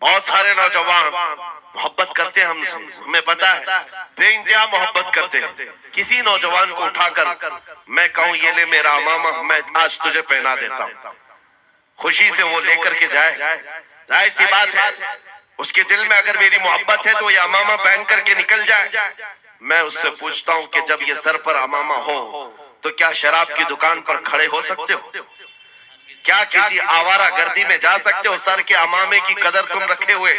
بہت سارے نوجوان محبت کرتے ہیں ہم سے، ہمیں پتا ہے بے انتہا محبت کرتے ہیں. کسی نوجوان کو اٹھا کر میں کہوں یہ لے میرا امامہ میں آج تجھے پہنا دیتا ہوں، خوشی سے وہ لے کر کے جائے. ظاہر سی بات ہے اس کے دل میں اگر میری محبت ہے تو یہ امامہ پہن کر کے نکل جائے. میں اس سے پوچھتا ہوں کہ جب یہ سر پر امامہ ہو تو کیا شراب کی دکان پر کھڑے ہو سکتے ہو؟ کیا کسی آوارہ گردی میں جا سکتے ہو سر کے امامے کی قدر تم رکھے ہوئے؟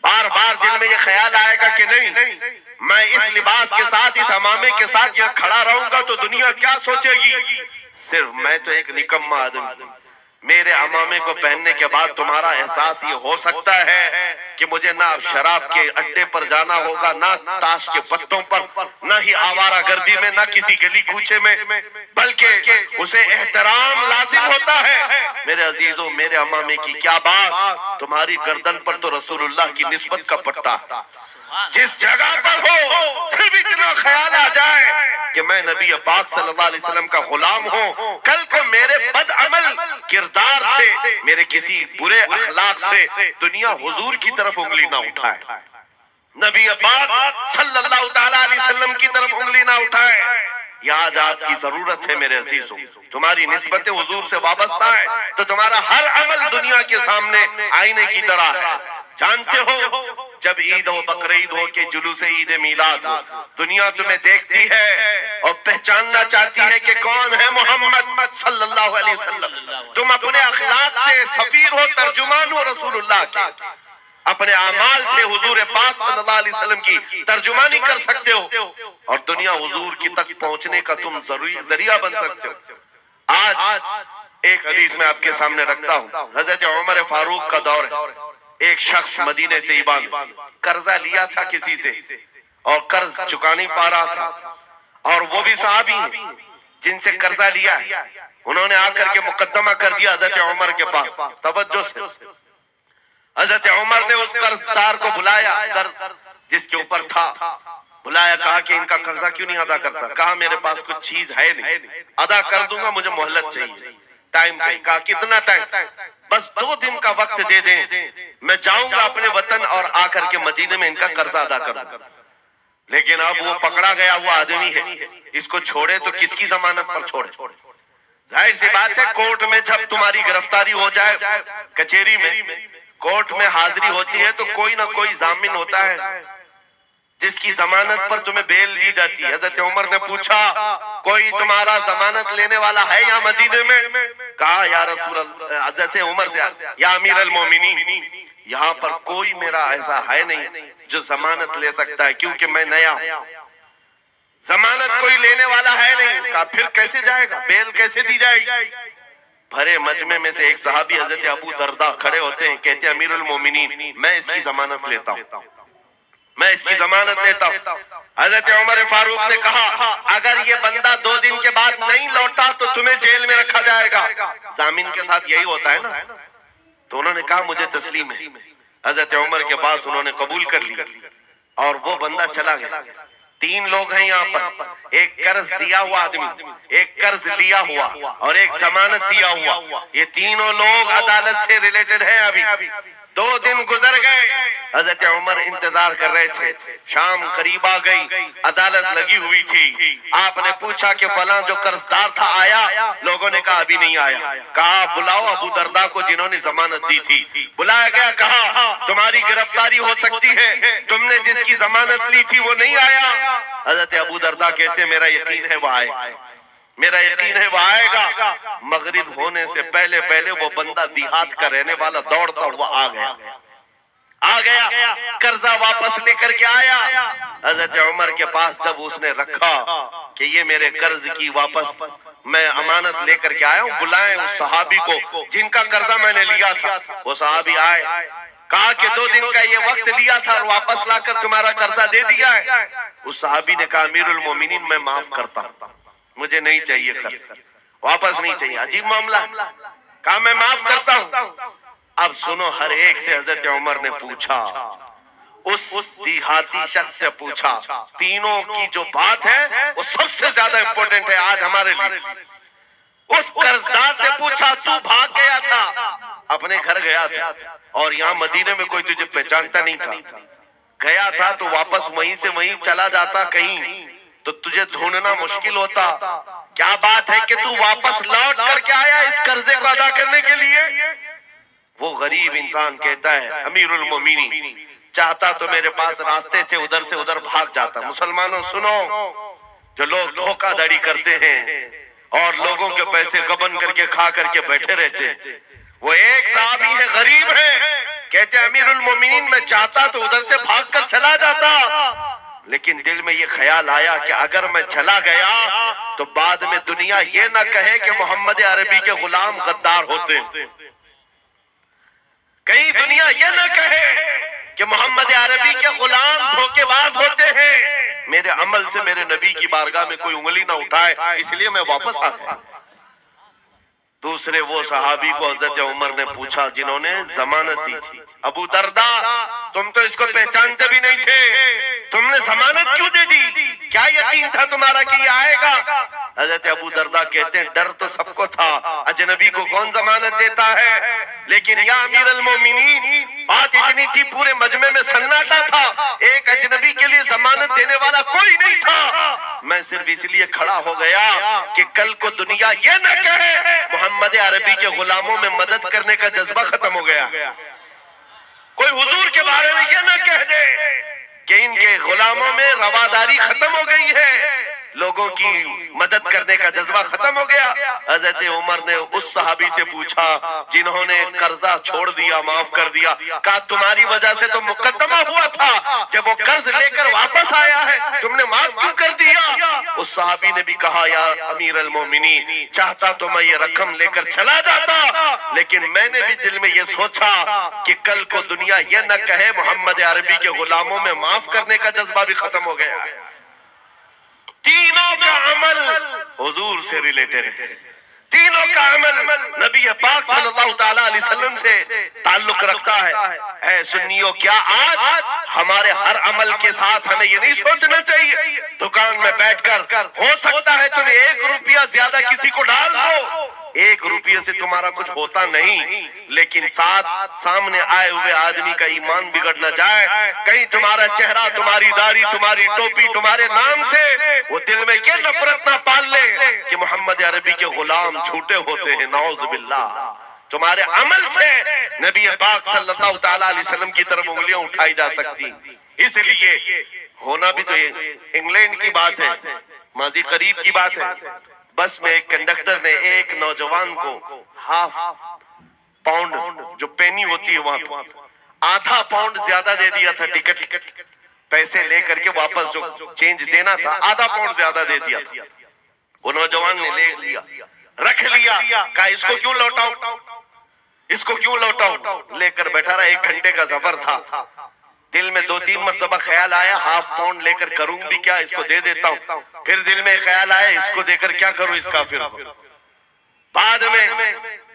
بار بار دل میں یہ خیال آئے گا کہ نہیں، میں اس لباس کے ساتھ اس امامے کے ساتھ یہاں کھڑا رہوں گا تو دنیا کیا سوچے گی؟ صرف میں تو ایک نکمہ آدمی ہوں. میرے امامے کو پہننے کے بعد تمہارا احساس یہ ہو سکتا ہے کہ مجھے نہ شراب کے اڈے پر جانا ہوگا، نہ تاش کے پتوں پر، نہ ہی آوارہ گردی میں، نہ کسی گلی کوچے میں، بلکہ اسے احترام لازم ہوتا ہے. میرے عزیزوں، میرے امامے کی کیا بات، تمہاری گردن پر تو رسول اللہ کی نسبت کا پٹا ہے. جس جگہ پر ہو صرف اتنا خیال آ جائے کہ میں نبی پاک صلی اللہ علیہ وسلم کا غلام ہوں، کل کو میرے بد عمل کردار سے، میرے کسی برے اخلاق سے دنیا حضور کی طرف انگلی نہ اٹھائے، نبی پاک صلی اللہ تعالیٰ علیہ وسلم کی طرف انگلی نہ اٹھائے. یہ آج آپ کی ضرورت ہے میرے عزیزوں. تمہاری نسبت حضور سے وابستہ ہے تو تمہارا ہر عمل دنیا کے سامنے آئینے کی طرح ہے. جانتے ہو جب عید ہو، بقرعید ہو کہ جلوس عید میلاد ہو، دنیا تمہیں دیکھتی ہے اور پہچاننا چاہتی ہے کہ کون ہے محمد صلی اللہ علیہ وسلم. تم اپنے اخلاق سے سفیر ہو، ترجمان ہو رسول اللہ کے، اپنے اعمال سے حضور پاک صلی اللہ علیہ وسلم کی ترجمانی کر سکتے ہو اور دنیا حضور کی تک پہنچنے کا تم ذریعہ بن سکتے ہو. آج ایک حدیث میں آپ کے سامنے رکھتا ہوں. حضرت عمر فاروق کا دور ہے. ایک شخص مدینہ طیبہ میں قرضہ لیا تھا کسی سے اور قرض چکا نہیں پا رہا تھا، اور وہ بھی صحابی ہیں جن سے قرضہ لیا ہے. انہوں نے آ کر کے مقدمہ کر دیا حضرت عمر کے پاس. توجہ سے حضرت عمر نے اس قرضدار کو بلایا، قرض جس کے اوپر تھا بلایا، کہا کہ ان کا قرضہ کیوں نہیں ادا کرتا؟ کہا میرے پاس کچھ چیز ہے نہیں، ادا کر دوں گا، مجھے مہلت چاہیے، ٹائم چاہیے. کہا کتنا ٹائم؟ بس 2 دن کا وقت دے دیں، میں جاؤں گا اپنے وطن اور آ کر کے مدینے میں ان کا قرضہ ادا کروں گا. لیکن اب وہ پکڑا گیا ہوا آدمی ہے، اس کو چھوڑے تو کس کی ضمانت پر چھوڑے؟ ظاہر سی بات ہے کورٹ میں جب تمہاری گرفتاری ہو جائے، کچہری میں کورٹ میں حاضری ہوتی ہے تو کوئی نہ کوئی ضامن ہوتا ہے جس کی ضمانت پر تمہیں بیل دی جاتی ہے. حضرت عمر نے پوچھا کوئی تمہارا ضمانت لینے والا ہے یا مدینے میں؟ کہا یا رسول اللہ، حضرت عمر سے، یا امیر المومنین یہاں پر کوئی میرا ایسا ہے نہیں جو ضمانت لے سکتا ہے کیونکہ میں نیا ہوں، ضمانت کوئی لینے والا ہے نہیں. کہا پھر کیسے جائے گا، بیل کیسے دی جائے گی؟ بھرے مجمع میں سے ایک صحابی حضرت ابو دردہ کھڑے ہوتے ہیں، کہتے ہیں امیر المومنین میں اس کی ضمانت لیتا ہوں، میں اس کی ضمانت لیتا ہوں. حضرت عمر فاروق نے کہا اگر یہ بندہ 2 دن کے بعد نہیں لوٹا تو تمہیں جیل میں رکھا جائے گا. ضامن کے ساتھ یہی ہوتا ہے نا. تو انہوں نے کہا مجھے تسلیم ہے. حضرت عمر کے پاس انہوں نے قبول کر لیا اور وہ بندہ چلا گیا. 3 لوگ ہیں یہاں پر، ایک قرض دیا ہوا آدمی، ایک قرض لیا ہوا اور ایک ضمانت دیا ہوا. یہ تینوں لوگ عدالت سے ریلیٹڈ ہیں. ابھی 2 دن گزر گئے، حضرت عمر انتظار کر رہے تھے. شام قریب آ گئی، عدالت لگی ہوئی تھی. آپ نے پوچھا کہ فلاں جو قرضدار تھا آیا؟ لوگوں نے کہا ابھی نہیں آیا. کہا بلاؤ ابو دردہ کو جنہوں نے ضمانت دی تھی. بلایا گیا، کہا تمہاری گرفتاری ہو سکتی ہے، تم نے جس کی ضمانت لی تھی وہ نہیں آیا. حضرت ابو دردہ کہتے ہیں میرا یقین ہے وہ آئے گا، میرا یقین ہے وہ آئے گا. مغرب ہونے سے پہلے پہلے وہ بندہ دیہات کا رہنے والا دوڑتا ہوا آ گیا، قرضہ واپس لے کر کے آیا. حضرت عمر کے پاس جب اس نے رکھا کہ یہ میرے قرض کی واپس میں امانت لے کر کے آیا ہوں، بلائیں اس صحابی کو جن کا قرضہ میں نے لیا تھا. وہ صحابی آئے، کہا کہ 2 دن کا یہ وقت لیا تھا اور واپس لا کر تمہارا قرضہ دے دیا ہے. اس صحابی نے کہا امیر المومنین میں معاف کرتا ہوں، مجھے نہیں چاہیے قرض، واپس نہیں چاہیے. عجیب معاملہ. کہا میں معاف کرتا ہوں. اب سنو، ہر ایک سے حضرت عمر نے پوچھا، اس دیہاتی شخص سے پوچھا. تینوں کی جو بات ہے وہ سب سے زیادہ امپورٹنٹ ہے آج ہمارے لیے. اس قرضدار سے پوچھا تو بھاگ گیا تھا اپنے گھر گیا تھا اور یہاں مدینے میں کوئی تجھے پہچانتا نہیں تھا، گیا تھا تو واپس وہیں سے وہیں چلا جاتا کہیں تو تجھے ڈھونڈنا مشکل ہوتا، کیا بات ہے کہ تو واپس لوٹ کر کے آیا اس قرضے کو ادا کرنے کے لیے؟ وہ غریب انسان کہتا ہے امیر المومنین چاہتا تو میرے پاس راستے تھے، ادھر سے ادھر بھاگ جاتا۔ مسلمانوں سنو، جو لوگ دھوکہ دھڑی کرتے ہیں اور لوگوں کے پیسے گبن کر کے کھا کر کے بیٹھے رہتے، وہ ایک صحابی ہے، غریب ہے، کہتے ہیں امیر المومنین میں چاہتا تو ادھر سے بھاگ کر چلا جاتا، لیکن دل میں یہ خیال آیا کہ اگر میں چلا گیا تو بعد میں دنیا یہ نہ کہے کہ محمد عربی کے غلام غدار ہوتے، کہیں دنیا یہ نہ کہے کہ محمد عربی کے غلام دھوکے باز ہوتے ہیں۔ میرے عمل سے میرے نبی کی بارگاہ میں کوئی انگلی نہ اٹھائے، اس لیے میں واپس آ گیا۔ دوسرے وہ صحابی کو حضرت عمر نے پوچھا جنہوں نے ضمانت دی تھی، ابو دردہ تم تو اس کو پہچانتے بھی نہیں تھے، تم نے ضمانت کیوں دے دی؟ کیا یقین تھا تمہارا کہ یہ آئے گا؟ حضرت ابو دردہ کہتے ہیں ڈر تو سب کو تھا، اجنبی کو کون ضمانت دیتا ہے، لیکن یا امیر المومنین بات اتنی تھی پورے مجمع میں سناٹا تھا، ایک اجنبی کے لیے ضمانت دینے والا کوئی نہیں تھا، میں صرف اس لیے کھڑا ہو گیا کہ کل کو دنیا یہ نہ کہے محمد عربی کے غلاموں میں مدد کرنے کا جذبہ ختم ہو گیا، کوئی حضور کے بارے میں یہ نہ کہہ دے کہ ان کے غلاموں میں رواداری ختم ہو گئی ہے، لوگوں کی مدد کرنے کا جذبہ ختم ہو گیا۔ حضرت عمر نے اس صحابی سے پوچھا جنہوں نے قرضہ چھوڑ دیا، معاف کر دیا، کہا تمہاری وجہ سے تو مقدمہ ہوا تھا، جب وہ قرض لے کر واپس آیا ہے تم نے معاف کیوں کر دیا؟ اس صحابی نے بھی کہا یا امیر المومنین چاہتا تو میں یہ رقم لے کر چلا جاتا، لیکن میں نے بھی دل میں یہ سوچا کہ کل کو دنیا یہ نہ کہے محمد عربی کے غلاموں میں معاف کرنے کا جذبہ بھی ختم ہو گیا۔ تینوں کا عمل حضور سے ریلیٹڈ ہے، تینوں کا عمل نبی پاک صلی اللہ تعالیٰ علیہ وسلم سے تعلق رکھتا ہے۔ اے سنیو، کیا آج ہمارے ہر عمل کے ساتھ ہمیں یہ نہیں سوچنا چاہیے دکان میں بیٹھ کر ہو سکتا ہے تم 1 روپیہ زیادہ کسی کو ڈال دو، 1 روپیہ سے تمہارا کچھ ہوتا نہیں، لیکن سامنے آئے ہوئے آدمی کا ایمان بگڑ نہ جائے، کہیں تمہارا چہرہ، تمہاری داڑھی، تمہاری ٹوپی تمہارے نام سے وہ دل میں یہ نفرت نہ پال لے کہ محمد عربی کے غلام جھوٹے ہوتے ہیں، نعوذ باللہ۔ تمہارے عمل سے نبی پاک صلی اللہ تعالیٰ علیہ وسلم کی طرف انگلیاں اٹھائی جا سکتی، اس لیے ہونا بھی تو انگلینڈ کی بات ہے، ماضی قریب کی بات ہے، بس میں ایک کنڈکٹر نے ایک نوجوان کو ½ پاؤنڈ جو پینی ہوتی ہے وہاں پر ½ پاؤنڈ زیادہ دے دیا تھا، ٹکٹ پیسے لے کر کے واپس جو چینج دینا تھا ½ پاؤنڈ زیادہ دے دیا تھا، وہ نوجوان نے لے لیا، رکھ لیا، کہا اس کو کیوں لوٹاؤں، اس کو کیوں لوٹاؤں، لے کر بیٹھا رہا، 1 گھنٹے کا سفر تھا، دل میں 2-3 مرتبہ خیال آیا ½ پاؤنڈ لے کر کروں بھی کیا، اس کو دے دیتا ہوں، پھر دل میں خیال آیا اس کو دے کر کیا کروں اس کافر کو، بعد میں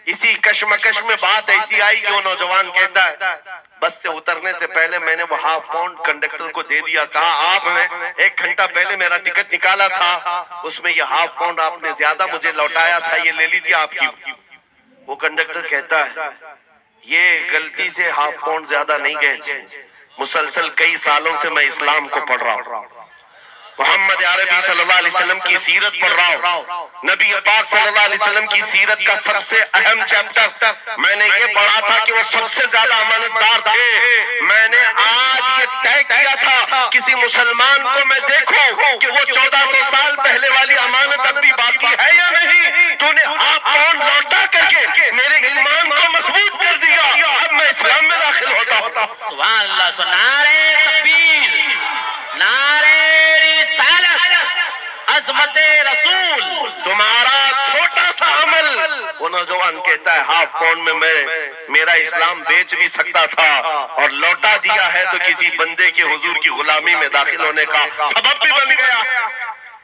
اسی کشمکش میں بات ایسی آئی کہ وہ نوجوان کہتا ہے بس سے اترنے سے پہلے میں نے وہ ½ پاؤنڈ کنڈکٹر کو دے دیا، کہا آپ نے 1 گھنٹہ پہلے میرا ٹکٹ نکالا تھا، اس میں یہ ½ پاؤنڈ آپ نے زیادہ مجھے لوٹایا تھا، یہ لے لیجیے آپ کی۔ وہ کنڈکٹر کہتا ہے یہ غلطی سے ½ پاؤنڈ زیادہ نہیں گئے تھے، مسلسل کئی سالوں سے میں اسلام کو پڑھ رہا ہوں، محمد عربی صلی اللہ علیہ وسلم کی سیرت پڑھ رہا ہوں، نبی پاک صلی اللہ علیہ وسلم کی سیرت کا سب سے اہم چیپٹر میں نے یہ پڑھا تھا کہ وہ سب سے زیادہ امانتدار تھے، میں نے آج یہ طے کیا تھا کسی مسلمان کو میں دیکھوں کہ وہ 1400 سال پہلے والی امانت اب بھی باقی ہے یا نہیں، تو نے ½ پاؤنڈ لوٹا کر کے میرے ایمان کو مضبوط کر دیا، اب میں اسلام میں داخل ہوتا ہوں۔ سبحان اللہ، سو نعرہ تکبیر، نعرہ رسالت، عظمت رسول۔ تمہارا چھوٹا سا عمل، وہ نوجوان کہتا ہے ½ پاؤنڈ میں میرا اسلام بیچ بھی سکتا تھا اور لوٹا دیا ہے تو کسی بندے کے حضور کی غلامی میں داخل ہونے کا سبب بھی بن گیا۔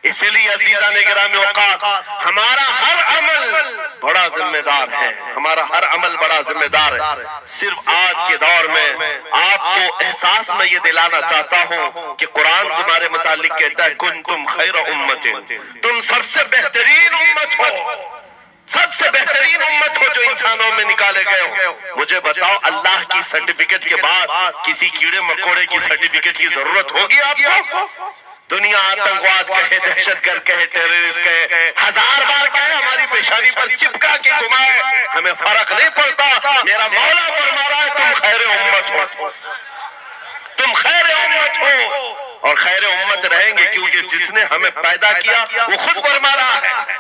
اس لیے عزیزان گرامی اوقات ہمارا ہر عمل بڑا ذمہ دار ہے، ہمارا ہر عمل بڑا ذمہ دار ہے۔ صرف آج کے دور میں آپ کو احساس میں یہ دلانا چاہتا ہوں کہ قرآن تمہارے متعلق کہتا ہے کنتم خیر امت، تم سب سے بہترین امت ہو، سب سے بہترین امت ہو جو انسانوں میں نکالے گئے ہو. مجھے بتاؤ اللہ کی سرٹیفکیٹ کے بعد کسی کیڑے مکوڑے کی سرٹیفکیٹ کی ضرورت ہوگی آپ کو؟ دنیا آتنکواد کہے، دہشت گرد کہے، ٹیررسٹ کہے، ہزار بار کہے، ہماری پیشانی پر چپکا کے گھمائے، ہمیں فرق نہیں پڑتا. میرا مولا فرما رہا ہے تم خیر امت ہو، تم خیر امت ہو، اور خیر امت رہیں گے کیونکہ جس نے ہمیں پیدا کیا وہ خود فرما رہا ہے